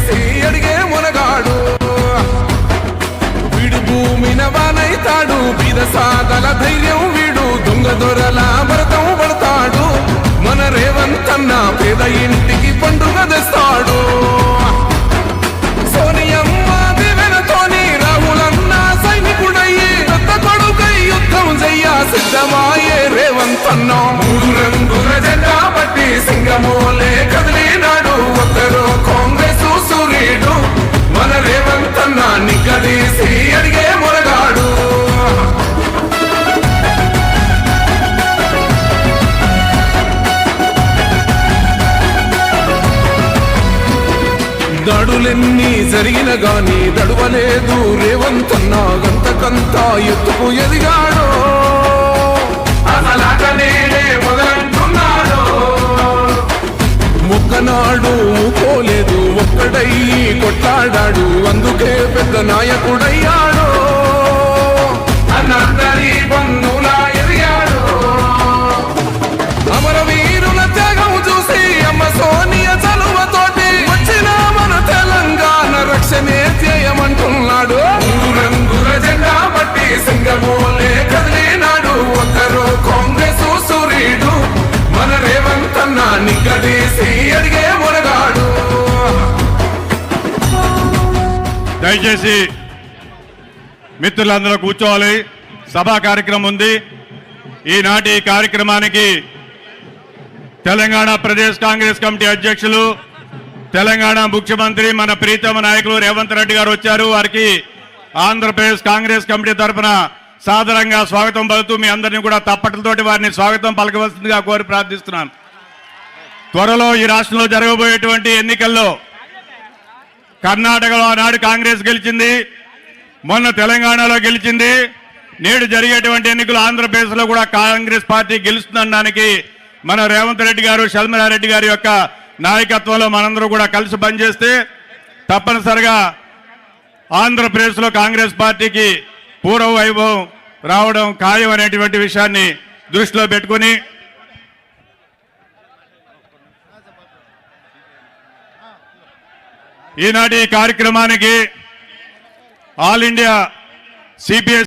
నిగ్గదీసి అడిగే మునగాడు వీడు భూమిన వానైతాడు బీద సాదల ధైర్యం వీడు దొంగ దొరల భరతం పడతాడు మన రేవంతన్న పేద ఇంటికి పండుగ తెస్తాడు సోనియమ్మ దివెనతోని రాహులన్న సైనికుడయ్యి పెద్ద కొడుకై యుద్ధం చెయ్య సిద్ధమాయే రేవంతన్న మూడు రంగుల జెండా పట్టి సింగమోలే కదిలినాడు ఒక్కరు కాంగ్రెస్ సూర్యుడు మన రేవంతన్న నిగ్గదీసి అడిగే మునగాడు దాడులెన్ని జరిగిన గాని దడువలేదు రేవంతన్న గంతకంతా ఎత్తుకు ఎదిగాడు అసలాటనే మొదలంటున్నాడు మొక్కనాడు పోలేదు ఒక్కడయ్యి కొట్లాడాడు అందుకే పెద్ద నాయకుడయ్యాడు అన్నందరి బంధువులా ఎదిగాడు అమరవీరుల త్యాగం చూసి అమ్మ సోనియ చలువతోటి వచ్చిన మన తెలంగాణ రక్షణే చేయమంటున్నాడు రంగుల జెండా పట్టి సింగమోలే కదిలినాడు ఒకరు కాంగ్రెస్ సూర్యుడు మన రేవంతన్న నిగ్గదీసి అడిగే మునగాడు దయచేసి మిత్రులందరూ కూర్చోవాలి సభా కార్యక్రమం ఉంది ఈనాటి కార్యక్రమానికి తెలంగాణ ప్రదేశ్ కాంగ్రెస్ కమిటీ అధ్యక్షులు తెలంగాణ ముఖ్యమంత్రి మన ప్రీతమ నాయకులు రేవంత్ రెడ్డి గారు వచ్చారు వారికి ఆంధ్రప్రదేశ్ కాంగ్రెస్ కమిటీ తరఫున సాదరంగా స్వాగతం పలుకుతూ మీ అందరినీ కూడా తప్పట్లతోటి వారిని స్వాగతం పలకవలసిందిగా కోరి ప్రార్థిస్తున్నాను త్వరలో ఈ రాష్ట్రంలో జరగబోయేటువంటి ఎన్నికల్లో కర్ణాటకలో ఆనాడు కాంగ్రెస్ గెలిచింది మొన్న తెలంగాణలో గెలిచింది నేడు జరిగేటువంటి ఎన్నికలు ఆంధ్రప్రదేశ్లో కూడా కాంగ్రెస్ పార్టీ గెలుస్తుందనడానికి మన రేవంత్ రెడ్డి గారు షర్మిలారెడ్డి గారి యొక్క నాయకత్వంలో మనందరూ కూడా కలిసి పనిచేస్తే తప్పనిసరిగా ఆంధ్రప్రదేశ్లో కాంగ్రెస్ పార్టీకి పూర్వ వైభవం రావడం ఖాయం అనేటువంటి విషయాన్ని దృష్టిలో పెట్టుకుని ఈనాటి కార్యక్రమానికి ఆల్ ఇండియా సిపిఎస్